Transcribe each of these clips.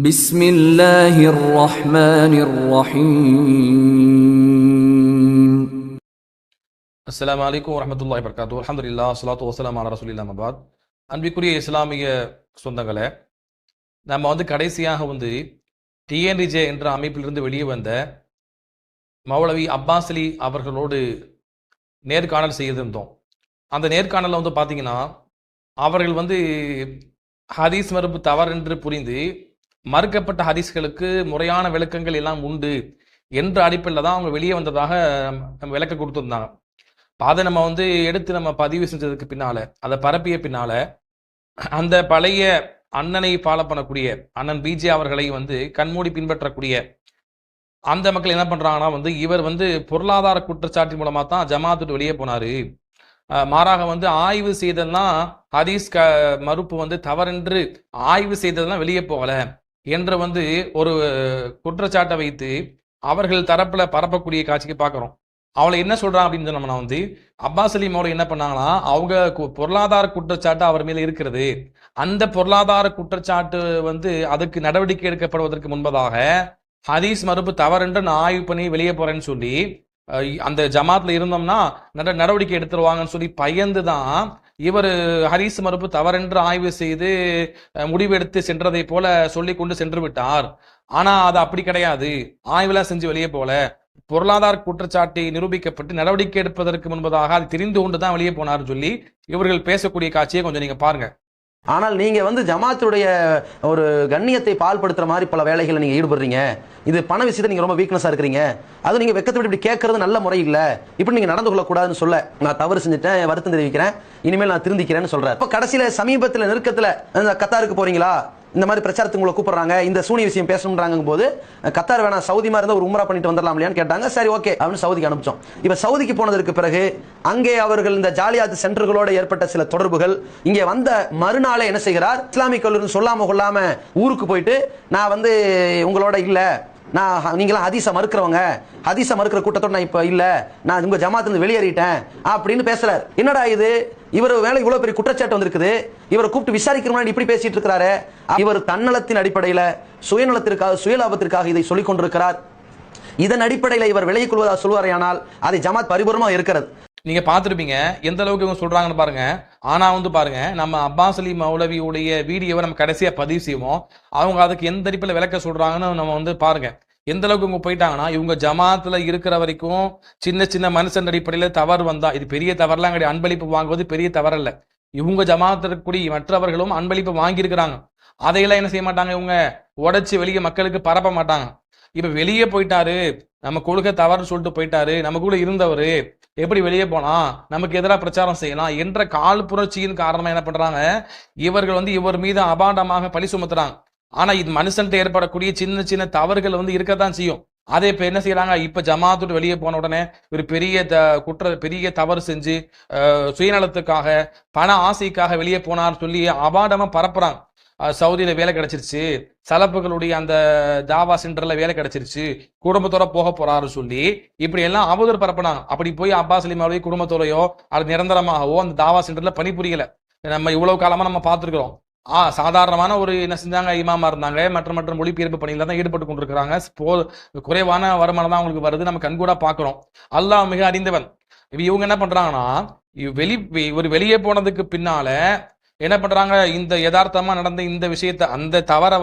بسم الله الرحمن الرحيم. அஸ்ஸலாமு அலைக்கும் வரஹ்மத்துல்லாஹி வபரகாத்துஹு. அல்ஹம்துலில்லாஹ் ஸலாத்து வஸ்ஸலாமு அலா ரசூலில்லாஹ் மபாத். அன்பிற்குரிய இஸ்லாமிய சொந்தங்களே, நம்ம கடைசியாக டிஎன்ரிஜே என்ற அமைப்பிலிருந்து வெளியே வந்த மௌலவி அப்பாஸ் அலி அவர்களோடு நேர்காணல் செய்திருந்தோம். அந்த நேர்காணலில் பார்த்தீங்கன்னா, அவர்கள் ஹதீஸ் மறுப்பு தவறு என்று புரிந்து மறுக்கப்பட்ட ஹதீஸ்களுக்கு முறையான விளக்கங்கள் எல்லாம் உண்டு என்ற அடிப்படையில் தான் அவங்க வெளியே வந்ததாக நம்ம விளக்கம் கொடுத்துருந்தாங்க. அதை நம்ம எடுத்து நம்ம பதிவு செஞ்சதுக்கு பின்னால, அதை பரப்பிய பின்னால, அந்த பழைய அண்ணனை ஃபாலோ பண்ணக்கூடிய அண்ணன் பிஜே அவர்களை கண்மூடி பின்பற்றக்கூடிய அந்த மக்கள் என்ன பண்றாங்கன்னா, இவர் பொருளாதார குற்றச்சாட்டின் மூலமா தான் ஜமாத்துட்டு வெளியே போனாரு, மாறாக ஆய்வு செய்ததுதான் ஹதீஸ் மறுப்பு தவறென்று ஆய்வு செய்ததுதான் வெளியே போகல என்று ஒரு குற்றச்சாட்டை வைத்து அவர்கள் தரப்புல பரப்பக்கூடிய காட்சிக்கு பார்க்கிறோம். அவளை என்ன சொல்றான் அப்படின்னு சொன்னோம்னா, அப்பாஸ் அலி மௌலவி என்ன பண்ணாங்கன்னா, அவங்க பொருளாதார குற்றச்சாட்டு அவர் மேல இருக்கிறது, அந்த பொருளாதார குற்றச்சாட்டு அதுக்கு நடவடிக்கை எடுக்கப்படுவதற்கு முன்பதாக ஹதீஸ் மறுப்பு தவறென்று நான் ஆய்வு பண்ணி வெளியே போறேன்னு சொல்லி அந்த ஜமாத்ல இருந்தோம்னா நடவடிக்கை எடுத்துருவாங்கன்னு சொல்லி பயந்துதான் இவர் ஹதீஸ் மறுப்பு தவறென்று ஆய்வு செய்து முடிவெடுத்து சென்றதை போல சொல்லி கொண்டு சென்று விட்டார். ஆனா அது அப்படி கிடையாது, ஆய்வுலாம் செஞ்சு வெளியே போல, பொருளாதார குற்றச்சாட்டை நிரூபிக்கப்பட்டு நடவடிக்கை எடுப்பதற்கு முன்பதாக அது தெரிந்து கொண்டுதான் வெளியே போனார் சொல்லி இவர்கள் பேசக்கூடிய காட்சியை கொஞ்சம் நீங்க பாருங்க. ஆனால் நீங்க ஜமாத்துடைய ஒரு கண்ணியத்தை பால்படுத்துற மாதிரி பல வேலைகளை நீங்க ஈடுபடுறீங்க. இது பண விஷயத்தை நீங்க ரொம்ப வீக்னஸா இருக்கிறீங்க. அது நீங்க வெக்கத்தை விட்டு இப்படி கேட்கறது நல்ல முறை இல்ல, இப்படி நீங்க நடந்து கொள்ளக்கூடாதுன்னு சொல்ல, நான் தவறு செஞ்சுட்டேன், வருத்தம் தெரிவிக்கிறேன், இனிமேல் நான் திருந்திக்கிறேன்னு சொல்றேன். இப்ப கடைசியில சமீபத்தில் நெருக்கத்துல கத்தாருக்கு போறீங்களா, இந்த மாதிரி பிரச்சாரத்துக்கு உங்களை கூப்பிடுறாங்க, இந்த சூனிய விஷயம் பேசணும்ன்றாங்க போது, கத்தார் வேணாம், சவுதி மாதிரி இருந்தால் ஒரு உம்ரா பண்ணிட்டு வந்துடலாம் இல்லையான்னு கேட்டாங்க. சரி ஓகே அப்படின்னு சவுதிக்கு அனுப்பிச்சோம். இப்ப சவுதிக்கு போனதற்கு பிறகு அங்கே அவர்கள் இந்த ஜாலியாத் சென்டர்களோட ஏற்பட்ட சில தொடர்புகள், இங்கே வந்த மறுநாளே என்ன செய்கிறார், இஸ்லாமிக் கல்லூரி சொல்லாம கொள்ளாம ஊருக்கு போயிட்டு, நான் உங்களோட இல்ல, நான் நீங்களாம் ஹதீஸை மறுக்கிறவங்க, ஹதீஸை மறுக்கிற கூட்டத்தோட நான் இப்ப இல்ல, நான் உங்க ஜமாத்துல வெளியேறிட்டேன் அப்படின்னு பேசுறாரு. என்னடா இது, இவர் வேலை இவ்வளவு பெரிய குற்றச்சாட்டு வந்திருக்குது, இவரை கூப்பிட்டு விசாரிக்கிற முன்னாடி இப்படி பேசிட்டு இருக்கிறாரு. இவர் தன்னலத்தின் அடிப்படையில சுயநலத்திற்காக சுயலாபத்திற்காக இதை சொல்லிக் கொண்டிருக்கிறார். இதன் அடிப்படையில் இவர் விலகிக் கொள்வதாக சொல்வாரையானால் அதை ஜமாத் பரிபூர்ணமாக இருக்கிறது. நீங்க பாத்துருப்பீங்க எந்த அளவுக்கு இவங்க சொல்றாங்கன்னு பாருங்க. ஆனா பாருங்க, நம்ம அப்பாஸ் அலி மௌலவியுடைய வீடியோவை நம்ம கடைசியா பதிவு செய்வோம். அவங்க அதுக்கு எந்த அடிப்படையில் விளக்க சொல்றாங்கன்னு நம்ம பாருங்க. எந்த அளவுக்கு இவங்க போயிட்டாங்கன்னா, இவங்க ஜமாத்துல இருக்கிற வரைக்கும் சின்ன சின்ன மனுஷன் அடிப்படையில தவறு வந்தா, இது பெரிய தவறுலாம் கிடையாது, அன்பளிப்பு வாங்குவது பெரிய தவறு இல்ல. இவங்க ஜமாத்திற்குரிய மற்றவர்களும் அன்பளிப்பு வாங்கியிருக்கிறாங்க, அதையெல்லாம் என்ன செய்ய மாட்டாங்க, இவங்க உடைச்சு வெளியே மக்களுக்கு பரப்ப மாட்டாங்க. இப்ப வெளியே போயிட்டாரு, நம்ம கொள்கை தவறு சொல்லிட்டு போயிட்டாரு, நம்ம கூட இருந்தவரு எப்படி வெளியே போனா, நமக்கு எதிராக பிரச்சாரம் செய்யலாம் என்ற கால் புரட்சியின் காரணமா என்ன பண்றாங்க, இவர்கள் இவர் மீது அபாண்டமாக பழி சுமத்துறாங்க. ஆனா இது மனுஷன்ட்டு ஏற்படக்கூடிய சின்ன சின்ன தவறுகள் இருக்கத்தான் செய்யும். அதே இப்ப என்ன செய்யறாங்க, இப்ப ஜமாத்துட்டு வெளியே போன உடனே ஒரு பெரிய தவறு செஞ்சு சுயநலத்துக்காக பண ஆசைக்காக வெளியே போனார் சொல்லி அபாண்டமா பரப்புறாங்க. சவுதியில வேலை கிடைச்சிருச்சு, சலப்புகளுடைய அந்த தாவா சென்டர்ல வேலை கிடைச்சிருச்சு, குடும்பத்தோட போக போறாரு சொல்லி இப்படி எல்லாம் அவதூறு பரப்புனாங்க. அப்படி போய் அப்பாஸ் அலி மௌலவி குடும்பத்தோடையோ அது நிரந்தரமாகவோ அந்த தாவா சென்டர்ல பணிபுரியல. நம்ம இவ்வளவு காலமா நம்ம பார்த்துருக்கிறோம். சாதாரணமான ஒரு என்ன செஞ்சாங்க, இமாமா இருந்தாங்க, மற்ற மொழிபெயர்ப்பு பணியில தான் ஈடுபட்டு கொண்டிருக்கிறாங்க. குறைவான வருமானம் தான் அவங்களுக்கு வருது, நம்ம கண்கூடா பாக்குறோம். அல்லாஹ் மிக அறிந்தவன். இவங்க என்ன பண்றாங்கன்னா, ஒரு வெளியே போனதுக்கு பின்னால என்ன பண்றாங்க, இந்த யதார்த்தமா நடந்த இந்த விஷயத்த, அந்த தவறை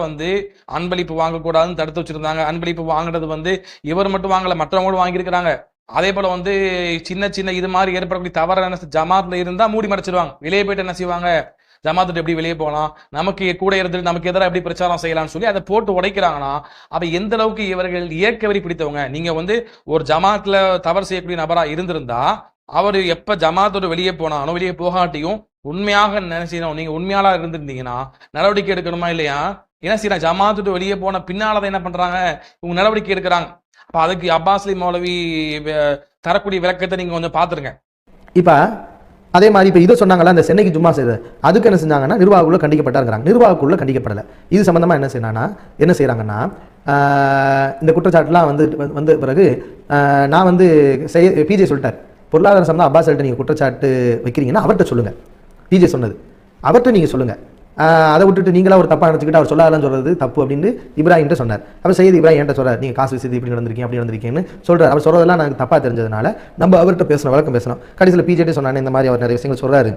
அன்பளிப்பு வாங்கக்கூடாதுன்னு தடுத்து வச்சிருந்தாங்க. அன்பளிப்பு வாங்குறது இவர் மட்டும் வாங்கல, மற்றவங்களும் வாங்கியிருக்கிறாங்க. அதே போல சின்ன சின்ன இது மாதிரி ஏற்படக்கூடிய தவற ஜமாத்ல இருந்தா மூடி மறைச்சிருவாங்க. வெளியே போயிட்டு என்ன செய்வாங்க, ஜமாத்துட்டு எப்படி வெளியே போகலாம், நமக்கு கூட இருந்து நமக்கு எதிராக எப்படி பிரச்சாரம் செய்யலாம்னு சொல்லி அதை போட்டு உடைக்கிறாங்கன்னா, அப்ப எந்த அளவுக்கு இவர்கள் இயக்க வரி பிடித்தவங்க. நீங்க ஒரு ஜமாத்ல தவறு செய்யக்கூடிய நபரா இருந்திருந்தா, அவர் எப்ப ஜமாத்தோட வெளியே போனாலும் வெளியே போகாட்டியும் உண்மையாக நினைச்சோம், நீங்க உண்மையாளா இருந்திருந்தீங்கன்னா நடவடிக்கை எடுக்கணுமா இல்லையா? என்ன செய்யறாங்க, ஜமாத்துட்டு வெளியே போன பின்னாலதான் என்ன பண்றாங்க, இவங்க நடவடிக்கை எடுக்கிறாங்க. அப்ப அதுக்கு அப்பாஸ் அலி மௌலவி தரக்கூடிய விளக்கத்தை நீங்க கொஞ்சம் பாத்துருங்க. இப்ப அதே மாதிரி இப்போ இதை சொன்னாங்களா, அந்த சென்னைக்கு ஜும்மா செய்தது, அதுக்கு என்ன செஞ்சாங்கன்னா நிர்வாகக்குள்ள கண்டிக்கப்பட்டாருங்கிறாங்க. நிர்வாகக்குள்ள கண்டிக்கப்படலை. இது சம்பந்தமா என்ன செய்யறாங்கன்னா இந்த குற்றச்சாட்டுலாம் வந்து பிறகு நான் பிஜே சொல்லிட்டார், பொருளாதார சம்பந்தம் அப்பாஸ் அலிட்ட நீங்கள் குற்றச்சாட்டு வைக்கிறீங்கன்னா அவர்கிட்ட சொல்லுங்க. பிஜே சொன்னது அவர்கிட்ட நீங்கள் சொல்லுங்க, அதை விட்டுட்டு நீங்களா ஒரு தப்பாக நினச்சிக்கிட்டு அவர் சொல்லாதன்னு சொல்கிறது தப்பு அப்படின்னு இப்ராஹிம்கிட்ட சொன்னார். அப்போ சையது இப்ராஹிம் என்கிட்ட சொல்கிறார், நீங்கள் காசு விஷயத்தை இப்படி நடந்திருக்கீங்க அப்படி நடந்திருக்கீங்கன்னு சொல்கிறார். அவர் சொல்கிறதெல்லாம் எனக்கு தப்பாக தெரிஞ்சதுனால நம்ம அவர்கிட்ட பேசணும், வழக்கம் பேசணும். கடைசியில் பிஜேட்டு சொன்னானே இந்த மாதிரி அவர் நிறைய விஷயங்கள் சொல்கிறாரு,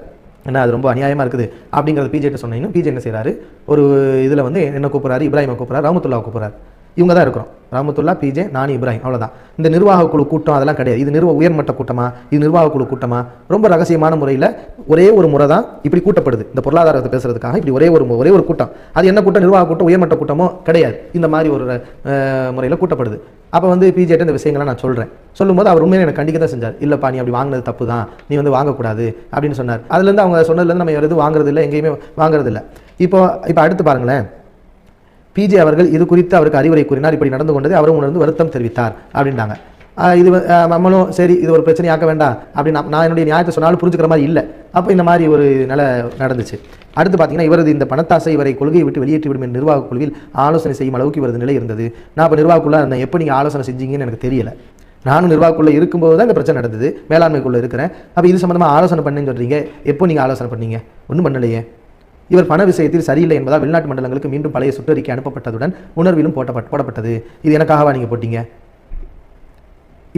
ஏன்னா அது ரொம்ப அநியாயமாக இருக்குது அப்படிங்கிறது பிஜேட்டு சொன்னீங்கன்னா பிஜே என்ன செய்கிறாரு, ஒரு இதில் வந்து என்ன கூப்பிட்றாரு, இப்ராஹிமை கூப்பிட்றாரு, ரஹ்மத்துல்லாவை கூப்பிட்றாரு. இவங்க தான் இருக்கிறோம், ரஹ்மத்துல்லா, பிஜே, நான், இப்ராஹிம், அவ்வளோதான். இந்த நிர்வாக குழு கூட்டம் அதெல்லாம் கிடையாது. இது உயர்மட்ட கூட்டமா, இது நிர்வாக குழு கூட்டமா, ரொம்ப ரகசியமான முறையில் ஒரே ஒரு முறை தான் இப்படி கூட்டப்படுது. இந்த பொருளாதாரத்தை பேசுறதுக்காக இப்படி ஒரே ஒரு கூட்டம். அது என்ன கூட்டம், நிர்வாக கூட்டம், உயர்மட்ட கூட்டமோ கிடையாது. இந்த மாதிரி ஒரு முறையில் கூட்டப்படுது. அப்போ வந்து பிஜேட்ட இந்த விஷயங்களை நான் சொல்கிறேன். சொல்லும்போது அவர் உண்மையிலே எனக்கு கண்டிக்க தான் செஞ்சார். இல்லைப்பா நீ அப்படி வாங்கினது தப்பு தான், நீ வந்து வாங்கக்கூடாது அப்படின்னு சொன்னார். அதுலேருந்து அவங்க சொன்னதுலேருந்து நம்ம எதுவும் வாங்குறது இல்லை, எங்கேயுமே வாங்குறது இல்லை. இப்போ அடுத்து பாருங்களேன், பிஜே அவர்கள் இது குறித்து அவருக்கு அறிவுரை கூறினார். இப்படி நடந்து கொண்டது அவரும் உணர்ந்து வருத்தம் தெரிவித்தார் அப்படின்ட்டாங்க. இது நம்மளும் சரி இது ஒரு பிரச்சனையாக்க வேண்டாம் அப்படின்னு நான் என்னுடைய நியாயத்தை சொன்னாலும் புரிஞ்சுக்கிற மாதிரி இல்லை. அப்போ இந்த மாதிரி ஒரு நிலை நடந்துச்சு. அடுத்து பார்த்தீங்கன்னா, இவரது இந்த பணத்தாசை இவரை கொள்கையை விட்டு வெளியேற்றி விடும் என்ற நிர்வாக குழுவில் ஆலோசனை செய்யும் அளவுக்கு இவரது நிலை இருந்தது. நான் இப்போ நிர்வாகக்குள்ள இருந்தேன், எப்போ நீங்கள் ஆலோசனை செஞ்சீங்கன்னு எனக்கு தெரியல. நானும் நிர்வாகக்குள்ளே இருக்கும்போது தான் இந்த பிரச்சனை நடந்தது, மேலாண்மைக்குள்ளே இருக்கிறேன். அப்போ இது சம்மந்தமாக ஆலோசனை பண்ணுன்னு சொல்கிறீங்க, எப்போ நீங்கள் ஆலோசனை பண்ணீங்க? ஒன்றும் பண்ணலையே. இவர் பண விஷயத்தில் சரியில்லை என்பதால் வெளிநாட்டு மண்டலங்களுக்கு மீண்டும் பழைய சுற்றறிக்கை அனுப்பப்பட்டதுடன் உணர்விலும் போடப்பட்டது. இது எனக்காகவா நீங்கள் போட்டீங்க?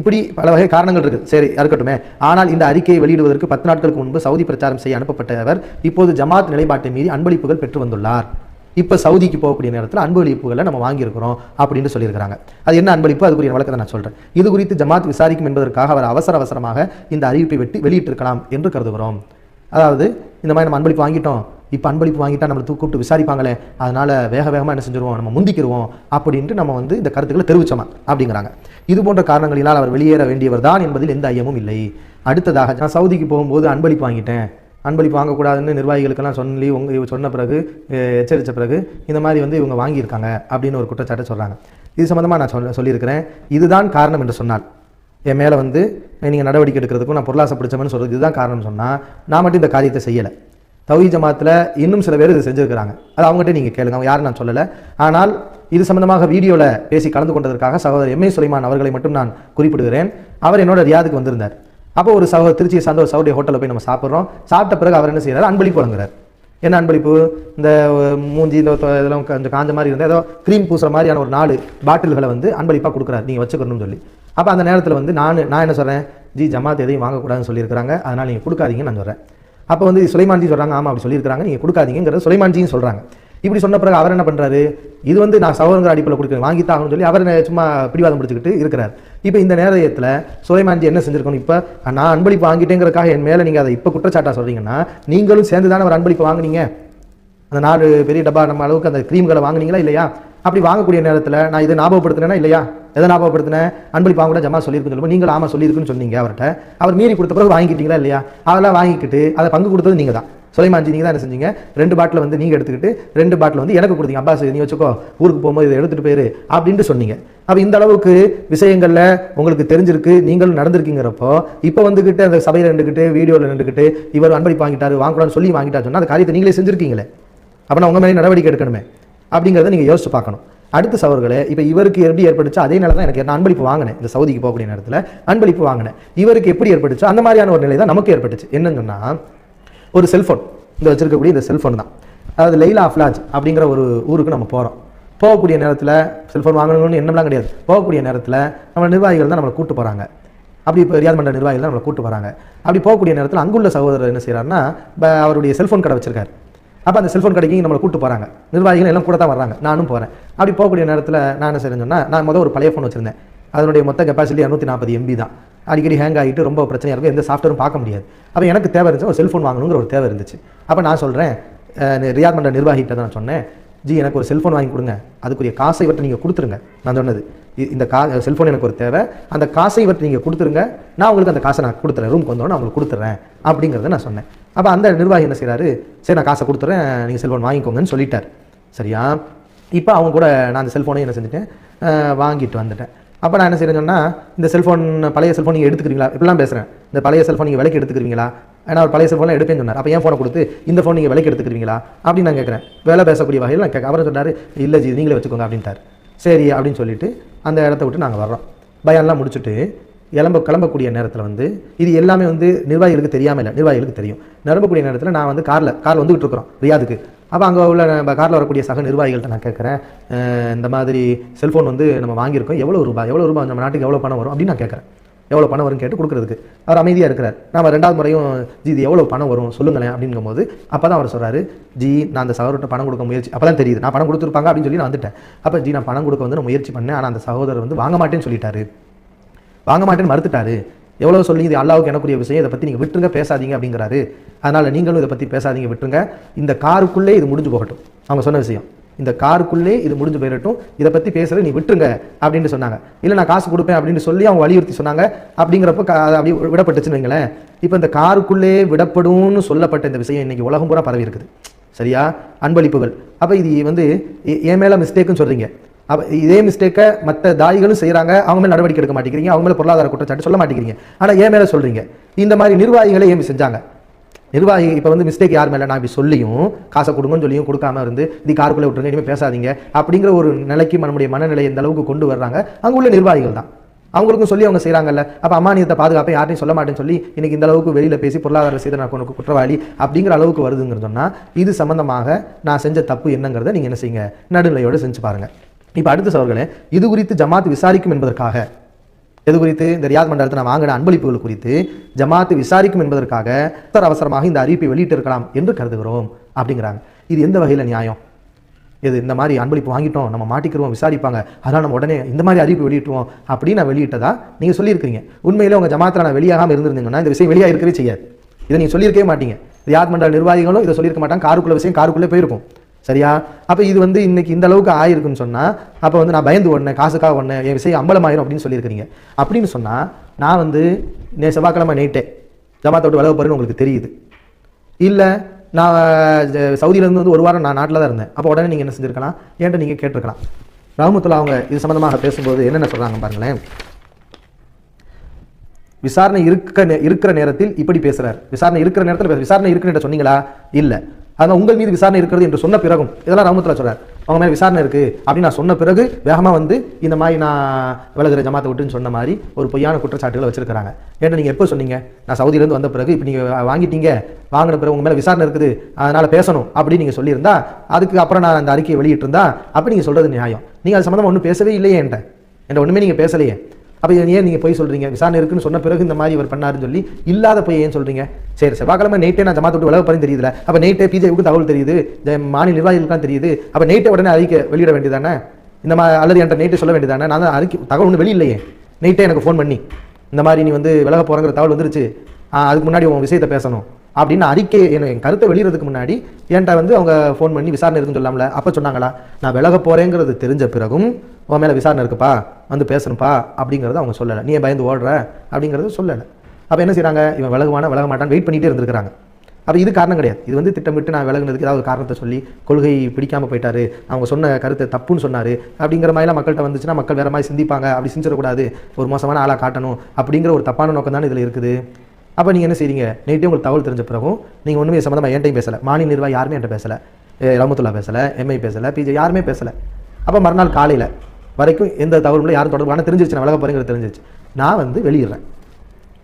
இப்படி பல வகை காரணங்கள் இருக்குது. சரி இருக்கட்டுமே. ஆனால் இந்த அறிக்கையை வெளியிடுவதற்கு 10 நாட்களுக்கு முன்பு சவுதி பிரச்சாரம் செய்ய அனுப்பப்பட்டவர் இப்போது ஜமாத் நிலைப்பாட்டை மீறி அன்பளிப்புகள் பெற்று வந்துள்ளார். இப்போ சவுதிக்கு போகக்கூடிய நேரத்தில் அன்பளிப்புகளை நம்ம வாங்கியிருக்கிறோம் அப்படின்னு சொல்லியிருக்கிறாங்க. அது என்ன அன்பளிப்பு, அதுக்குரிய வழக்கத்தை நான் சொல்கிறேன். இது குறித்து ஜமாத் விசாரிக்கும் என்பதற்காக அவர் அவசரமாக இந்த அறிவிப்பை வெளியிட்டிருக்கலாம் என்று கருதுகிறோம். அதாவது இந்த மாதிரி நம்ம அன்பளிப்பு வாங்கிட்டோம், இப்போ அன்பளிப்பு வாங்கிட்டா நம்மளை கூப்பிட்டு விசாரிப்பாங்களே, அதனால் வேகமாக என்ன செஞ்சிருவோம், நம்ம முந்திக்கிடுவோம் அப்படின்ட்டு நம்ம வந்து இந்த கருத்துக்களை தெரிவிச்சோமா அப்படிங்கிறாங்க. இது போன்ற காரணங்களினால் அவர் வெளியேற வேண்டியவர் தான் என்பதில் எந்த ஐயமும் இல்லை. அடுத்ததாக, நான் சவுதிக்கு போகும்போது அன்பளிப்பு வாங்கிட்டேன், அன்பளிப்பு வாங்கக்கூடாதுன்னு நிர்வாகிகளுக்கெல்லாம் சொன்ன பிறகு எச்சரித்த பிறகு இந்த மாதிரி வந்து இவங்க வாங்கியிருக்காங்க அப்படின்னு ஒரு குற்றச்சாட்டை சொல்கிறாங்க. இது சம்மந்தமாக நான் சொல்லியிருக்கிறேன். இதுதான் காரணம் என்று சொன்னால், என் மேலே வந்து நீங்கள் நடவடிக்கை எடுக்கிறதுக்கும் நான் பொருளாசை பிடிச்சவன்னு சொல்கிறது இதுதான் காரணம் சொன்னால், நான் மட்டும் இந்த காரியத்தை செய்யலை. தௌஹீத் ஜமாத்தில் இன்னும் சில பேர் இது செஞ்சுருக்கிறாங்க. அது அவங்ககிட்ட நீங்கள் கேளுங்க, அவங்க யாரும் நான் சொல்லலை. ஆனால் இது சம்பந்தமாக வீடியோவில் பேசி கலந்து கொண்டதற்காக சகோதரர் எம்ஏ சுலைமான் அவர்களை மட்டும் நான் குறிப்பிடுகிறேன். அவர் என்னோட ரியாதுக்கு வந்திருந்தார். அப்போ ஒரு திருச்சியை சார்ந்த ஒரு சவுடைய ஹோட்டலில் போய் நம்ம சாப்பிட்றோம். சாப்பிட்ட பிறகு அவர் என்ன செய்கிறார், அன்பளிப்பு வழங்குறார். என்ன அன்பளிப்பு, இந்த மூஞ்சி இந்த இதெல்லாம் கொஞ்சம் காஞ்ச மாதிரி இருந்தால் ஏதோ க்ரீம் பூசுகிற மாதிரியான ஒரு 4 பாட்டில்களை வந்து அன்பளிப்பாக கொடுக்குறாரு, நீங்கள் வச்சுக்கணும்னு சொல்லி. அப்போ அந்த நேரத்தில் வந்து நான் என்ன சொல்கிறேன், ஜமாத் எதையும் வாங்கக்கூடாதுன்னு சொல்லியிருக்கிறாங்க, அதனால் நீங்கள் கொடுக்காதீங்கன்னு நான் சொல்கிறேன். அப்போ வந்து சுலைமான்ஜி சொல்கிறாங்க, ஆமாம் அப்படி சொல்லியிருக்காங்க, நீங்கள் கொடுக்காதீங்கிறது சுலைமான்ஜியும் சொல்கிறாங்க. இப்படி சொன்ன பிறகு அவர் என்ன பண்ணுறாரு, இது வந்து நான் சகோதரங்கிற அடிப்படையில் கொடுக்குறேன், வாங்கித்தாகணும்னு சொல்லி அவர் சும்மா பிடிவாதம் பிடிச்சிக்கிட்டு இருக்கிறார். இப்போ இந்த நேரத்தில் சுலைமான்ஜி என்ன செஞ்சுருக்கணும், இப்போ நான் அன்பளிப்பு வாங்கிட்டேங்கிறதுக்காக என் மேலே நீங்கள் அதை இப்போ குற்றச்சாட்டாக சொல்கிறீங்கன்னா, நீங்களும் சேர்ந்து தானே ஒரு அன்பளிப்பு வாங்கினீங்க, அந்த 4 பெரிய டப்பா நம்ம அளவுக்கு அந்த க்ரீம்களை வாங்கினீங்களா இல்லையா? அப்படி வாங்கக்கூடிய நேரத்தில் நான் இதை ஞாபகப்படுத்தினேன்னா இல்லையா? எதை ஞாபகப்படுத்தினேன், அன்பளிப்பு வாங்க கூட ஜமா சொல்லியிருக்குன்னு சொல்லுவோம், நீங்கள் ஆமாம் சொல்லியிருக்குன்னு சொன்னீங்க அவர்கிட்ட. அவர் மீறி கொடுத்த பிறகு வாங்கிக்கிட்டீங்களா இல்லையா? அதெல்லாம் வாங்கிக்கிட்டு அதை பங்கு கொடுத்தது நீங்கள் தான், சுலைமான்ஜி நீங்கள் தான் என்ன செஞ்சீங்க, 2 பாட்டில் வந்து நீங்கள் எடுத்துக்கிட்டு 2 பாட்டில் வந்து எனக்கு கொடுத்தீங்க, அப்பாஸ் நீ வச்சுக்கோ, ஊருக்கு போகும்போது இதை எடுத்துகிட்டு போயிரு அப்படின்ட்டு சொன்னீங்க. அப்போ இந்த அளவுக்கு விஷயங்களில் உங்களுக்கு தெரிஞ்சிருக்கு, நீங்களும் நடந்திருக்கீங்கிறப்போ இப்போ வந்துக்கிட்டு அந்த சபையில் நின்றுக்கிட்டு வீடியோவில் நின்றுக்கிட்டு இவர் அன்பளிப்பு வாங்கிட்டாரு வாங்கக்கூடாதுன்னு சொல்லி வாங்கிட்டாரு சொன்னால் அந்த காரியத்தை நீங்களே செஞ்சுருக்கீங்களே, அப்போ நான் உங்கள் மேலே நடவடிக்கை எடுக்கணுமே அப்படிங்கிறத நீங்கள் யோசிச்சு பார்க்கணும். அடுத்த சவர்களே, இப்போ இவருக்கு எப்படி ஏற்பட்டுச்சோ அதே நிலை தான் எனக்கு. நான் அன்பளிப்பு வாங்கினேன், இந்த சவுதிக்கு போகக்கூடிய நேரத்தில் அன்பளிப்பு வாங்கினேன். இவருக்கு எப்படி ஏற்பட்டுச்சோ அந்த மாதிரியான ஒரு நிலை தான் நமக்கு ஏற்பட்டுச்சு. என்னன்னு சொன்னால், ஒரு செல்ஃபோன் இந்த வச்சிருக்கக்கூடிய இந்த செல்ஃபோன் தான், அதாவது லைலா அஃப்லாஜ் அப்படிங்கிற ஒரு ஊருக்கு நம்ம போகிறோம். போகக்கூடிய நேரத்தில் செல்ஃபோன் வாங்கணும்னு என்னம்லாம் கிடையாது, போகக்கூடிய நேரத்தில் நம்ம நிர்வாகிகள் தான் நம்மளை கூட்டு போகிறாங்க. அப்படி இப்போ ரியாத் மண்டல நிர்வாகிகள் தான் நம்மளை கூட்டு போகிறாங்க. அப்படி போகக்கூடிய நேரத்தில் அங்குள்ள சகோதரர் என்ன செய்கிறாருன்னா, அவருடைய செல்ஃபோன் கடை வச்சிருக்காரு. அப்போ அந்த செல்ஃபோன் கடைக்கு நம்மளை கூட்டு போகிறாங்க, நிர்வாகிகள் எல்லாம் கூட தான் வர்றாங்க, நானும் போகிறேன். அப்படி போகக்கூடிய நேரத்தில் நான் என்ன செய்யறேன்னு சொன்னால், நான் ஒரு பழைய ஃபோன் வச்சுருந்தேன், அதனுடைய மொத்த கெப்பாசிட்டி 240 MB தான். அடிக்கடி ஹேங் ஆகிட்டு ரொம்ப பிரச்சனையாக இருக்கும், எந்த சாஃப்ட்வேரும் பார்க்க முடியாது. அப்போ எனக்கு தேவை இருந்துச்சு, ஒரு செல்ஃபோன் வாங்கணுங்கிற ஒரு தேவை இருந்துச்சு. அப்போ நான் சொல்கிறேன், ரியாத் மண்டல நிர்வாகிகிட்ட தான் நான் சொன்னேன், ஜி எனக்கு ஒரு செல்ஃபோன் வாங்கி கொடுங்க, அதுக்குரிய காசை இவற்றை நீங்கள் கொடுத்துருங்க. நான் சொன்னது, இந்த செல்ஃபோன் எனக்கு ஒரு தேவை, அந்த காசை இவற்றை நீங்கள் கொடுத்துருங்க, நான் உங்களுக்கு அந்த காசை நான் கொடுத்துறேன், ரூமுக்கு வந்தோன்னு நான் உங்களுக்கு கொடுத்துட்றேன் அப்படிங்கிறத நான் சொன்னேன். அப்போ அந்த நிர்வாகி என்ன செய்கிறாரு, சரி நான் காசை கொடுத்துறேன், நீங்கள் செல்ஃபோன் வாங்கிக்கோங்கன்னு சொல்லிட்டார். சரியா? இப்போ அவங்க கூட நான் அந்த செல்ஃபோனை என்ன செஞ்சுட்டேன், வாங்கிட்டு வந்துட்டேன். அப்போ நான் என்ன செய்யறேன்னு சொன்னால், இந்த செல்ஃபோன் பழைய செல்ஃபோன் நீங்கள் எடுத்துக்கிறீங்களா, இப்படிலாம் பேசுகிறேன், இந்த பழைய செல்ஃபோன் நீங்கள் விலைக்கு எடுத்துக்கிறீங்களா, ஏன்னா ஒரு பழைய செல்ஃபோன்லாம் எடுப்பேன்னு சொன்னார். அப்போ என் ஃபோனை கொடுத்து இந்த ஃபோன் நீங்கள் விலைக்கு எடுத்துக்கிறீங்களா அப்படின்னு நான் கேட்குறேன், வேலை பேசக்கூடிய வகையில் நான் கேட்க. அவரை சொன்னார், இல்லை ஜி நீங்களே வச்சுக்கோங்க அப்படின்ட்டார். சரி அப்படின்னு சொல்லிட்டு அந்த இடத்த விட்டு நாங்கள் வர்றோம். பயான்லாம் முடிச்சுட்டு கிளம்பக்கூடிய நேரத்தில் வந்து இது எல்லாமே வந்து நிர்வாகிகளுக்கு தெரியாமல் இல்லை, நிர்வாகிகளுக்கு தெரியும். நிரம்பக்கூடிய நேரத்தில் நான் வந்து காரில் வந்துகிட்டு இருக்கிறோம் ரியாதுக்கு. அப்போ அங்கே உள்ள நம்ம காரில் வரக்கூடிய சக நிர்வாகிகள்கிட்ட நான் கேட்குறேன், இந்த மாதிரி செல்ஃபோன் வந்து நம்ம வாங்கியிருக்கோம், எவ்வளோ ரூபாய் நம்ம நாட்டுக்கு எவ்வளோ பணம் வரும் அப்படின்னு நான் கேட்குறேன். எவ்வளோ பணம் வரும்னு கேட்டு கொடுக்குறதுக்கு அவர் அமைதியாக இருக்கிறார். நம்ம 2வது முறையும் ஜி இது எவ்வளோ பணம் வரும் சொல்லுங்களேன் அப்படிங்கும்போது அப்போ தான் அவர் சொல்கிறாரு, ஜி நான் அந்த சகோதரர்கிட்ட பணம் கொடுக்க முயற்சி, அப்போ தான் தெரியுது நான் பணம் கொடுத்துருப்பாங்க அப்படின்னு சொல்லி நான் வந்துட்டேன். அப்போ ஜி நான் பணம் கொடுக்க வந்து நான் முயற்சி பண்ணேன், ஆனால் அந்த சகோதரர் வந்து வாங்க மாட்டேன்னு சொல்லிட்டாரு, வாங்க மாட்டேன்னு மறுத்துட்டாரு. எவ்வளோ சொல்லி இது அல்லாவுக்கு எனக்குரிய விஷயம், இதை பற்றி நீங்கள் விட்டுருங்க பேசாதீங்க அப்படிங்கிறாரு. அதனால் நீங்களும் இதை பற்றி பேசாதீங்க, விட்டுருங்க, இந்த காருக்குள்ளே இது முடிஞ்சு போகட்டும். அவங்க சொன்ன விஷயம் இந்த காருக்குள்ளே இது முடிஞ்சு போயிடட்டும், இதை பற்றி பேசுகிற நீ விட்டுருங்க அப்படின்னு சொன்னாங்க. இல்லை நான் காசு கொடுப்பேன் அப்படின்னு சொல்லி அவங்க வலியுறுத்தி சொன்னாங்க. அப்படிங்கிறப்ப அப்படி விடப்பட்டுச்சுன்னு வைங்களேன். இப்போ இந்த காருக்குள்ளே விடப்படும்னு சொல்லப்பட்ட இந்த விஷயம் இன்னைக்கு உலகம் பூரா பரவி இருக்குது. சரியா? அன்பளிப்புகள். அப்போ இது வந்து என் மேலே மிஸ்டேக்குன்னு சொல்கிறீங்க. அப்போ இதே மிஸ்டேக்கை மற்ற தாயிகளும் செய்கிறாங்க, அவங்க மேலே நடவடிக்கை எடுக்க மாட்டேங்கிறீங்க, அவங்க மேலே பொருளாதார குற்றச்சாட்டு சொல்ல மாட்டேங்கிறீங்க. ஆனால் ஏன் மேலே சொல்கிறீங்க? இந்த மாதிரி நிர்வாகிகளை ஏன் செஞ்சாங்க? நிர்வாகி இப்போ வந்து மிஸ்டேக் யார் மேலே, நான் இப்படி சொல்லியும் காசை கொடுங்கன்னு சொல்லியும் கொடுக்காம இருந்து இது காருக்குள்ளே விட்டுருங்க, இனிமேல் பேசாதீங்க அப்படிங்கிற ஒரு நிலைக்கு நம்முடைய மனநிலை எந்த அளவுக்கு கொண்டு வர்றாங்க அங்கே உள்ள நிர்வாகிகள் தான். அவங்களுக்கும் சொல்லி அவங்க செய்கிறாங்கல்ல. அப்போ அம்மானியத்தை பாதுகாப்பை யாரையும் சொல்ல மாட்டேன்னு சொல்லி இன்னைக்கு இந்த அளவுக்கு வெளியில் பேசி பொருளாதார செய்த நான் உனக்கு குற்றவாளி அப்படிங்கிற அளவுக்கு வருதுங்கிறது சொன்னால் இது சம்பந்தமாக நான் செஞ்ச தப்பு என்னங்கிறத நீங்கள் என்ன செய்யுங்க, நடுநிலையோடு செஞ்சு பாருங்கள். இப்போ அடுத்த சவர்களே, இது குறித்து ஜமாத் விசாரிக்கும் என்பதற்காக, எது குறித்து? இந்த ரியாத் மண்டலத்தை நான் வாங்கின அன்பளிப்புகள் குறித்து ஜமாத் விசாரிக்கும் என்பதற்காக அவசரமாக இந்த அறிவிப்பை வெளியிட்டிருக்கலாம் என்று கருதுகிறோம் அப்படிங்கிறாங்க. இது எந்த வகையில் நியாயம்? எது இந்த மாதிரி அன்பளிப்பு வாங்கிட்டோம், நம்ம மாட்டிக்கிறோம், விசாரிப்பாங்க, அதனால் நம்ம உடனே இந்த மாதிரி அறிவிப்பு வெளியிட்டுவோம் அப்படின்னு நான் வெளியிட்டதா நீங்கள் சொல்லியிருக்கீங்க. உண்மையிலே உங்கள் ஜமாத்தில் நான் வெளியாகாமல் இருந்திருந்தீங்கன்னா இந்த விஷயம் வெளியாக இருக்கவே செய்யாது. இதை நீங்கள் சொல்லியிருக்கவே மாட்டீங்க. ரியாத் மண்டல நிர்வாகிகளும் இதை சொல்லியிருக்க மாட்டாங்க. காருக்குள்ள விஷயம் காருக்குள்ளே போயிருக்கும். சரியா? அப்போ இது வந்து இன்னைக்கு இந்த அளவுக்கு ஆயிருக்குன்னு சொன்னால் அப்போ வந்து நான் பயந்து ஒன்று காசுக்காக ஒன்று என் விஷயம் அம்பலமாயிரும் அப்படின்னு சொல்லியிருக்கிறீங்க. அப்படின்னு சொன்னால் நான் வந்து செவ்வாய்க்கிழமை நைட்டே ஜமாத்தை விட்டு விலக போகிறேன்னு உங்களுக்கு தெரியுது. இல்லை நான் சவுதியிலேருந்து வந்து ஒரு வாரம் நான் நாட்டில் தான் இருந்தேன். அப்போ உடனே நீங்கள் என்ன செஞ்சுருக்கலாம், ஏன்ட்ட நீங்கள் கேட்டிருக்கலாம். ரஹ்மத்துல்லாஹ் அவங்க இது சம்மந்தமாக பேசும்போது என்னென்ன சொல்கிறாங்க பாருங்களேன். விசாரணை இருக்கிற நேரத்தில் இப்படி பேசுகிறார். விசாரணை இருக்கிற நேரத்தில் விசாரணை இருக்குன்னு சொன்னீங்களா? இல்லை. அதனால் உங்கள் மீது விசாரணை இருக்கிறது என்று சொன்ன பிறகும் இதெல்லாம் ரஹ்மத்துல்லாஹ் சொல்கிறார். அவங்க மேலே விசாரணை இருக்குது அப்படின்னு நான் சொன்ன பிறகு வேகமாக வந்து இந்த மாதிரி நான் விலகிற ஜமாத்தை விட்டுன்னு சொன்ன மாதிரி ஒரு பொய்யான குற்றச்சாட்டுகளை வச்சிருக்கிறாங்க. ஏன்னா நீங்கள் எப்போ சொன்னீங்க? நான் சவுதியிலேருந்து வந்த பிறகு இப்போ நீங்கள் வாங்கிட்டீங்க, வாங்கின பிறகு உங்கள் மேலே விசாரணை இருக்குது, அதனால் பேசணும் அப்படின்னு நீங்கள் சொல்லியிருந்தா அதுக்கு அப்புறம் நான் அந்த அறிக்கையை வெளியிட்டிருந்தா அப்படி நீங்கள் சொல்கிறது நியாயம். நீங்கள் அது சம்மந்தமாக ஒன்றும் பேசவே இல்லையே, என்கிட்ட ஒன்றுமே நீங்கள் பேசலையே. அப்போ ஏன் நீங்கள் போய் சொல்கிறீங்க? விசாரணை இருக்குன்னு சொன்ன பிறகு இந்த மாதிரி இவர் பண்ணாருன்னு சொல்லி இல்லாத போய் ஏன் சொல்கிறீங்க? சரி, செவ்வாய்க்கிழமை நைட்டே நான் ஜமாத்தை விட்டு விலக போறேன்னு தெரியுதுல, அப்போ நைட்டே பிஜேவுக்கு தகவல் தெரியுது, மாநில நிர்வாகிகளுக்கு தெரியுது, அப்போ நைட்டே உடனே அறிக்கை வெளியிட வேண்டியதானே? இந்த மாதிரி அல்லது என்கிட்ட நைட்டே சொல்ல வேண்டியதானே? நான் தான் அறிக்கை தகவல் ஒன்று வெளியில்லையே. நைட்டே எனக்கு ஃபோன் பண்ணி இந்த மாதிரி நீ வந்து விலக போகிறங்கிற தகவல் வந்துருச்சு, அதுக்கு முன்னாடி உன் விஷயத்தை பேசணும் அப்படின்னு அறிக்கை என் கருத்தை வெளியிறதுக்கு முன்னாடி என்கிட்ட வந்து அவங்க ஃபோன் பண்ணி விசாரணை இருக்குன்னு சொல்லாமல. அப்போ சொன்னாங்களா நான் விலக போகிறேங்கிறது தெரிஞ்ச பிறகும் உன் மேலே விசாரணை இருக்குப்பா, வந்து பேசணும்ப்பா அப்படிங்கிறத அவங்க சொல்லலை. நீ பயந்து ஓடுற அப்படிங்கிறது சொல்லலை. அப்போ என்ன செய்கிறாங்க? இவன் விலக மாட்டான்னு வெயிட் பண்ணிகிட்டே இருந்திருக்கிறாங்க. அப்போ இது காரணம் கிடையாது. இது வந்து திட்டமிட்டு நான் விலகுனதுக்கு ஏதாவது காரணத்தை சொல்லி கொள்கை பிடிக்காமல் போயிட்டாரு, அவங்க சொன்ன கருத்தை தப்புன்னு சொன்னார் அப்படிங்கிற மாதிரிலாம் மக்கள்கிட்ட வந்துச்சுன்னா மக்கள் வேறு மாதிரி சிந்திப்பாங்க. அப்படி சிந்திச்சிடக்கூடாது, ஒரு மோசமான ஆளாக காட்டணும் அப்படிங்கிற ஒரு தப்பான நோக்கம் தானே இதில் இருக்குது. அப்போ நீங்கள் என்ன செய்றீங்க? நைட்டே உங்களுக்கு தகவல் தெரிஞ்ச பிறகும் நீங்கள் ஒன்றுமே சம்மந்தமாக என்கிட்டையும் பேசலை, மாநில நிர்வாகி யாருமே என்கிட்ட பேசலை, ரஹ்மத்துல்லாஹ் பேசலை, எம்ஐ பேசலை, பிஜே யாருமே பேசலை. அப்போ மறுநாள் காலையில் வரைக்கும் எந்த தகவலும் யாரும் தொடர்பான தெரிஞ்சிருச்சு, நான் விலக போகிறேங்கிறது தெரிஞ்சிருச்சு. நான் வந்து வெளியிடுறேன்.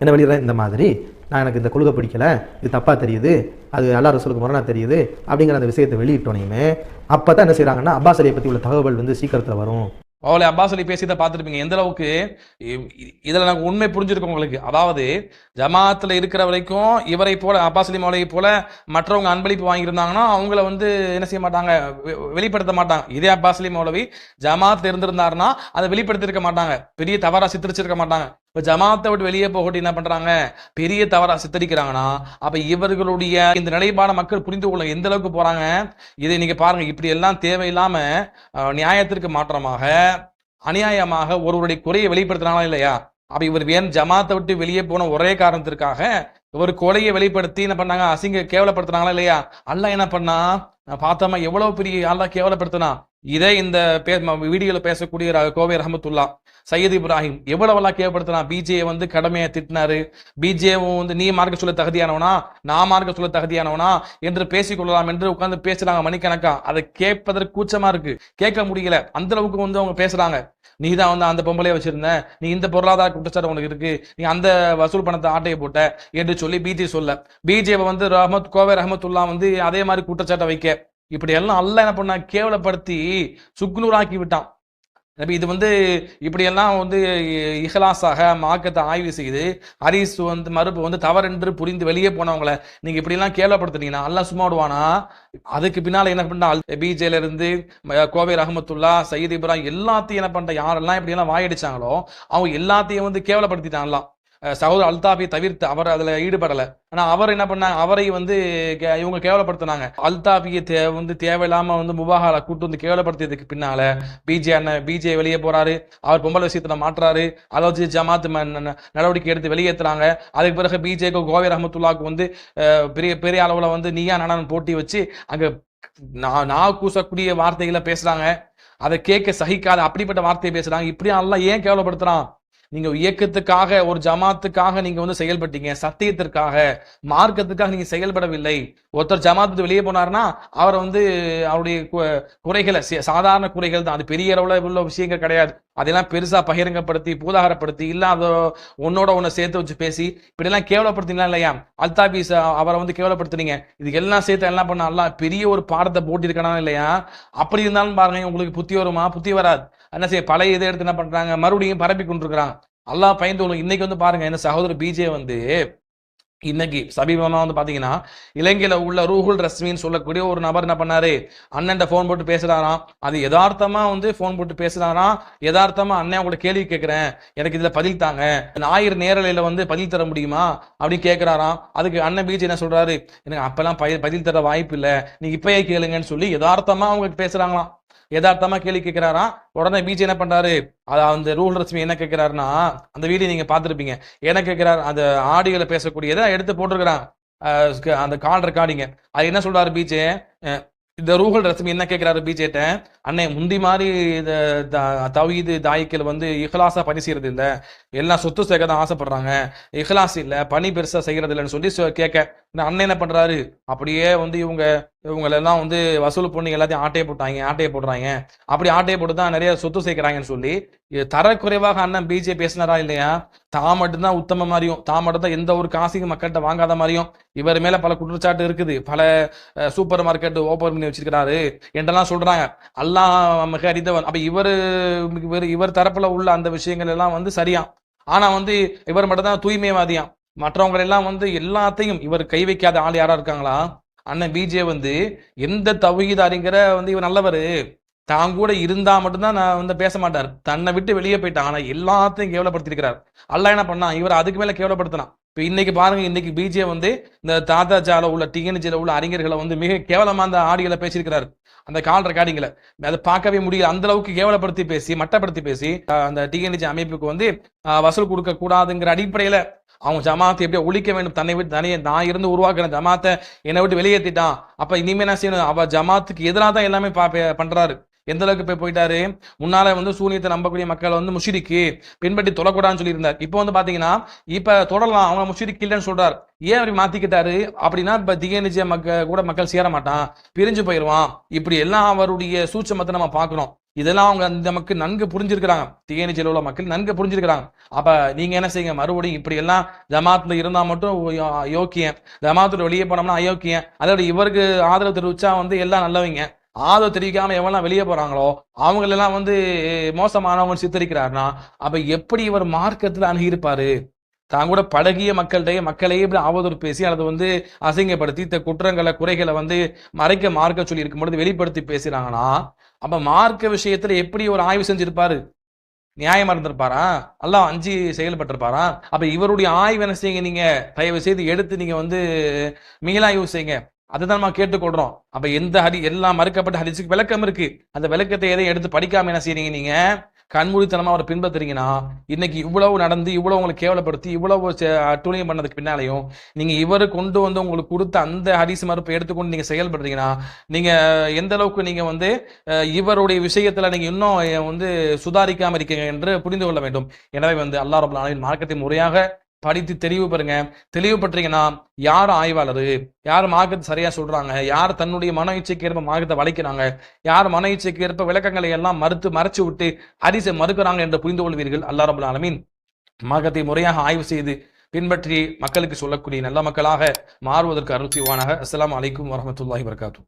என்ன வெளியிடுறேன்? இந்த மாதிரி நான் எனக்கு இந்த கொள்கை பிடிக்கலை, இது தப்பாக தெரியுது, அது அல்லாஹ் ரசூலுக்கு முரணா தெரியுது அப்படிங்கிற அந்த விஷயத்தை வெளியிட்டோனையுமே அப்போ தான் என்ன செய்கிறாங்கன்னா அப்பாஸ் அலியை பற்றி உள்ள தகவல் வந்து சீக்கிரத்தில் வரும். அவளை அப்பாஸ் அலி பேசி தான் பார்த்துருப்பீங்க எந்த அளவுக்கு இதில் எனக்கு உண்மை புரிஞ்சிருக்கும் உங்களுக்கு. அதாவது ஜமாத்தில் இருக்கிற வரைக்கும் இவரை போல அப்பாஸ் அலி மௌலவியை போல மற்றவங்க அன்பளிப்பு வாங்கியிருந்தாங்கன்னா அவங்கள வந்து என்ன செய்ய மாட்டாங்க, வெளிப்படுத்த மாட்டாங்க. இதே அப்பாஸ் அலி மௌலவி ஜமாத்தில் இருந்திருந்தாருன்னா அதை வெளிப்படுத்திருக்க மாட்டாங்க, பெரிய தவறா சித்தரிச்சிருக்க மாட்டாங்க. இப்போ ஜமாத்தை விட்டு வெளியே போகட்டு என்ன பண்றாங்க, பெரிய தவறா சித்தரிக்கிறாங்கன்னா அப்ப இவர்களுடைய இந்த நிலைப்பாட மக்கள் புரிந்து கொள்ள எந்த அளவுக்கு போறாங்க. இதை நீங்க பாருங்க, இப்படி எல்லாம் தேவையில்லாம நியாயத்திற்கு மாற்றமாக அநியாயமாக ஒருவருடைய குறையை வெளிப்படுத்தினாங்களா இல்லையா? அப்ப இவர் ஏன் ஜமாத்தை விட்டு வெளியே போன ஒரே காரணத்திற்காக ஒரு கொலையை வெளிப்படுத்தி என்ன பண்ணாங்க, அசிங்க கேவலப்படுத்தினாங்களா இல்லையா? அல்லாஹ் என்ன பண்ணா பார்த்தோமா எவ்வளவு பெரிய அல்லாஹ் கேவலப்படுத்தினா. இதே இந்த வீடியோல பேசக்கூடிய கோவை ரஹமத்துல்லா சையத் இப்ராஹிம் எவ்வளவெல்லாம் கேவப்படுத்தினா. பிஜே வந்து கடமையை திட்டினாரு. பிஜேவும் வந்து நீ மார்க்க சொல்ல தகுதியானவனா, நான் மார்க்க சொல்ல தகுதியானவனா என்று பேசிக்கொள்ளலாம் என்று உட்கார்ந்து பேசுறாங்க மணிக்கணக்கா. அதை கேட்பதற்கு கூச்சமா இருக்கு, கேட்க முடியல. அந்த அளவுக்கு வந்து அவங்க பேசுறாங்க. நீ தான் வந்து அந்த பொம்பளையை வச்சிருந்த, நீ இந்த பொருளாதார குற்றச்சாட்டு உனக்கு இருக்கு, நீ அந்த வசூல் பணத்தை ஆட்டையை போட்ட என்று சொல்லி பிஜே சொல்ல, பிஜேவை வந்து கோவை ரஹமத்துல்லா வந்து அதே மாதிரி குற்றச்சாட்டை வைக்க இப்படி எல்லாம் அல்லாஹ் என்ன பண்ணா கேவலப்படுத்தி சுக்குநூறாக்கி விட்டான். நபி இது இப்படியெல்லாம் இஹ்லாஸாக மார்க்கத்தை ஆய்வு செய்து ஹதீஸ் மறுப்பு தவறென்று புரிந்து வெளியே போனவங்களை நீங்க இப்படியெல்லாம் கேவலப்படுத்துனீங்கன்னா அல்லாஹ் சும்மா விடுவானா? அதுக்கு பின்னால என்ன பண்ணா, பிஜேல இருந்து கோவை ரஹமத்துல்லா, சையத் இப்ராஹிம் எல்லாத்தையும் என்ன பண்ற, யாரெல்லாம் இப்படியெல்லாம் வாயடிச்சாங்களோ அவங்க எல்லாத்தையும் கேவலப்படுத்திட்டாங்களாம். சகோதரர் அல்தாஃபி தவிர்த்து அவர் அதுல ஈடுபடல. ஆனா அவர் என்ன பண்ணாங்க, அவரை இவங்க கேவலப்படுத்தினாங்க. அல்தாஃபியை தேவையில்லாம முபாஹால கூட்டு கேவலப்படுத்தியதுக்கு பின்னால பிஜே வெளியே போறாரு, அவர் பொம்பளை விஷயத்துல மாற்றாரு, அதை வச்சு ஜமாத் நடவடிக்கை எடுத்து வெளியேற்றுறாங்க. அதுக்கு பிறகு பிஜேக்கு கோவை ரஹமத்துல்லாவுக்கு பெரிய பெரிய அளவுல நீயா நானான்னு போட்டி வச்சு அங்க நான் கூசக்கூடிய வார்த்தைகளை பேசுறாங்க. அதை கேட்க சகிக்காத அப்படிப்பட்ட வார்த்தையை பேசுறாங்க. இப்படியா அல்லாஹ் ஏன் கேவலப்படுத்துறான்? நீங்க இயக்கத்துக்காக ஒரு ஜமாத்துக்காக நீங்க செயல்பட்டீங்க, சத்தியத்திற்காக மார்க்கத்துக்காக நீங்க செயல்படவில்லை. ஒருத்தர் ஜமாத்து வெளியே போனார்னா அவர் அவருடைய குறைகளை, சாதாரண குறைகள் தான், அது பெரிய அளவுல உள்ள விஷயங்கள் கிடையாது. அதெல்லாம் பெருசா பகிரங்கப்படுத்தி பூதாகரப்படுத்தி இல்லாத ஒன்னோட ஒன்ன சேர்த்து வச்சு பேசி இப்படி எல்லாம் கேவலப்படுத்தினா இல்லையா? அல்தாபி அவரை கேவலப்படுத்துனீங்க. இதுக்கு எல்லாம் சேர்த்து என்ன பண்ண அல்லாஹ் பெரிய ஒரு பாடத்தை போட்டிருக்கணும் இல்லையா? அப்படி இருந்தாலும் பாருங்க, உங்களுக்கு புத்தி வருமா? புத்தி வராது. என்ன செய்ய, பழைய இதை எடுத்து என்ன பண்றாங்க, மறுபடியும் பரப்பி கொண்டிருக்கிறாங்க. அல்லாஹ் பயந்து இன்னைக்கு பாருங்க, என்ன சகோதரர் பிஜே இன்னைக்கு சமீபமா பாத்தீங்கன்னா இலங்கையில உள்ள ரூஹுல் ரஸ்மின்னு சொல்லக்கூடிய ஒரு நபர் என்ன பண்ணாரு, அண்ணன் போன் போட்டு பேசுறாராம். அது யதார்த்தமா போன் போட்டு பேசுறாராம். யதார்த்தமா அண்ணன் உங்களை கேள்வி கேட்கிறேன், எனக்கு இதுல பதில் தாங்க, ஞாயிறு நேரலையில பதில் தர முடியுமா அப்படின்னு கேட்கிறாராம். அதுக்கு அண்ணன் பிஜே என்ன சொல்றாரு, எனக்கு அப்பெல்லாம் பதில் தர வாய்ப்பு இல்லை, நீங்க இப்பயே கேளுங்கன்னு சொல்லி யதார்த்தமா அவங்க பேசுறாங்களாம். யதார்த்தமா கேள்வி கேட்கிறாராம். உடனே பிஜே என்ன பண்றாரு, அந்த ரூல் ரஸ்மி என்ன கேட்கிறாருன்னா, அந்த வீடியோ நீங்க பார்த்திருப்பீங்க, என்ன கேட்கிறாரு, அந்த ஆடியோல பேசக்கூடியதை எடுத்து போட்டிருக்கிறான், அந்த கால் ரெக்கார்டிங்க. அது என்ன சொல்றாரு பிஜே, இந்த ரூஹல் ரஸ்மி என்ன கேட்கிறாரு பிஜேட்ட, அண்ணே முந்தி மாதிரி தவீது தாய்க்கள் இஹ்லாஸா பணி செய்யறது இல்லை, எல்லாம் சொத்து சேர்க்க தான் ஆசைப்படுறாங்க, இஹ்லாஸ் இல்லை, பணி பெருசா செய்யறது இல்லைன்னு சொல்லி கேட்க, அண்ணன் என்ன பண்றாரு, அப்படியே இவங்களெல்லாம் வசூல் பண்ணி எல்லாத்தையும் ஆட்டையை போடுறாங்க, அப்படி ஆட்டையை போட்டு தான் நிறைய சொத்து சேர்க்கிறாங்கன்னு சொல்லி தரக்குறைவாக அண்ணன் பிஜே பேசினாரா இல்லையா? தான் மட்டும்தான் உத்தம மாதிரியும், தான் மட்டும் தான் எந்த ஒரு காசிக்கும் மக்கள்கிட்ட வாங்காத மாதிரியும், இவர் மேல பல குற்றச்சாட்டு இருக்குது, பல சூப்பர் மார்க்கெட் ஓபன் பண்ணி வச்சிருக்கிறாரு என்றெல்லாம் சொல்றாங்க. அல்லாஹ் நமக்கு அறிந்தவன். அப்ப இவர் தரப்புல உள்ள அந்த விஷயங்கள் எல்லாம் சரியா. ஆனா இவர் மட்டும் தான் தூய்மைவாதியாம். மற்றவங்க எல்லாம் எல்லாத்தையும் இவர் கை வைக்காத ஆள் யாரா இருக்காங்களா? அண்ணன் பிஜே எந்த தௌஹீத் அறிஞர இவர் நல்லவரு, தான் கூட இருந்தா மட்டும்தான் நான் பேச மாட்டார், தன்னை விட்டு வெளியே போயிட்டான். ஆனா எல்லாத்தையும் கேவலப்படுத்திருக்கிறார். அல்லாஹ் என்ன பண்ணா, இவர் அதுக்கு மேல கேவலப்படுத்தினான். இப்ப இன்னைக்கு பாருங்க, இன்னைக்கு பிஜே இந்த தாத்தா ஜால உள்ள டிஎன்ஜில உள்ள அறிஞர்களை மிக கேவலமா அந்த ஆடியோல பேசியிருக்கிறார். அந்த கால் ரெக்கார்டிங்ல அதை பார்க்கவே முடியல. அந்த அளவுக்கு கேவலப்படுத்தி பேசி மட்டப்படுத்தி பேசி அந்த டிஎன்ஜி அமைப்புக்கு வசூல் கொடுக்க கூடாதுங்கிற அடிப்படையில அவங்க ஜமாத்தை எப்படியா ஒழிக்க வேண்டும், தன்னை விட்டு தனியே நான் இருந்து உருவாக்குற ஜமாத்தை என்னை விட்டு வெளியேற்றிட்டான். அப்ப இனிமே என்ன செய்யணும், அவ ஜமாத்துக்கு எதிராக தான் எல்லாமே பண்றாரு. எந்த அளவுக்கு போயிட்டாரு, முன்னால சூனியத்தை நம்பக்கூடிய மக்கள் முஷிரிக்கு பின்பற்றி தொழக்கூடாதுன்னு சொல்லி இருந்தார். இப்போ பாத்தீங்கன்னா இப்ப தொடரலாம், அவங்க முஷிரிக்கு இல்லைன்னு சொல்றாரு. ஏன் அப்படி மாத்திக்கிட்டாரு அப்படின்னா, இப்ப திகேனிஜ கூட மக்கள் சேர மாட்டான், பிரிஞ்சு போயிடுவான். இப்படி எல்லாம் அவருடைய சூட்சமத்தை நம்ம பார்க்கணும். இதெல்லாம் அவங்க நமக்கு நன்கு புரிஞ்சிருக்கிறாங்க, திகேனிஜில உள்ள மக்கள் நன்கு புரிஞ்சிருக்கிறாங்க. அப்ப நீங்க என்ன செய்யுங்க, மறுபடியும் இப்படி எல்லாம் ஜமாத்துல இருந்தா மட்டும் யோக்கியம், ஜமாத்துல வெளியே போனோம்னா அயோக்கியம், அதோட இவருக்கு ஆதரவு தெரிவிச்சா எல்லாம் நல்லவங்க, ஆதரவு தெரிவிக்காம எவெல்லாம் வெளியே போறாங்களோ அவங்களெல்லாம் மோசமானவங்க சித்தரிக்கிறாருன்னா, அப்ப எப்படி இவர் மார்க்கத்துல அணுகியிருப்பாரு? தான் கூட பழகிய மக்களையே இப்படி அவதூறு பேசி அல்லது அசிங்கப்படுத்தி குற்றங்களை குறைகளை மறைக்க மார்க்க சொல்லி இருக்கும்போது வெளிப்படுத்தி பேசுறாங்கன்னா, அப்ப மார்க்க விஷயத்துல எப்படி ஒரு ஆய்வு செஞ்சிருப்பாரு? நியாயமா இருந்திருப்பாரா? அல்லாஹ் அஞ்சு செயல்பட்டிருப்பாரா? அப்ப இவருடைய ஆய்வு என்ன செய்யுங்க, நீங்க தயவு செய்து எடுத்து நீங்க மீளாய்வு செய்யுங்க. அதுதான் நம்ம கேட்டுக்கொள்றோம். அப்ப எல்லாம் மறுக்கப்பட்ட ஹதீஸுக்கு விளக்கம் இருக்கு. அந்த விளக்கத்தை எதையும் எடுத்து படிக்காம என்ன செய்றீங்க, நீங்க கண்மூடித்தனமா அவரை பின்பற்றுறீங்கன்னா, இன்னைக்கு இவ்வளவு நடந்து இவ்வளவு உங்களை கேவலப்படுத்தி இவ்வளவு அட்டுழியம் பண்ணதுக்கு பின்னாலையும் நீங்க இவரு கொண்டு உங்களுக்கு கொடுத்த அந்த ஹதீஸ் மறுப்பை எடுத்துக்கொண்டு நீங்க செயல்படுறீங்கன்னா, நீங்க எந்த அளவுக்கு நீங்க இவருடைய விஷயத்துல நீங்க இன்னும் சுதாரிக்காம இருக்கீங்க என்று புரிந்து கொள்ள வேண்டும். எனவே அல்லாஹ் ரப்பல் ஆலமீன் மார்க்கத்தை முறையாக படித்து தெளிவு பெறுங்க. தெளிவு பற்றீங்கன்னா, யார் ஆய்வாளர், யார் மார்க்கத்தை சரியா சொல்றாங்க, யார் தன்னுடைய மன இச்சைக்கு ஏற்ப மார்க்கத்தை வளைக்கிறாங்க, யார் மன இச்சைக்கு ஏற்ப விளக்கங்களை எல்லாம் மறைச்சு விட்டு ஹதீஸை மறுக்கிறாங்க என்று புரிந்து கொள்வீர்கள். அல்லாஹ் ரப்பல் ஆலமீன் மார்க்கத்தை முறையாக ஆய்வு செய்து பின்பற்றி மக்களுக்கு சொல்லக்கூடிய நல்ல மக்களாக மாறுவதற்கு அருள் செய்வானாக. அஸ்ஸலாமு அலைக்கும் வரஹ்மத்துல்லாஹி வபரகாத்துஹு.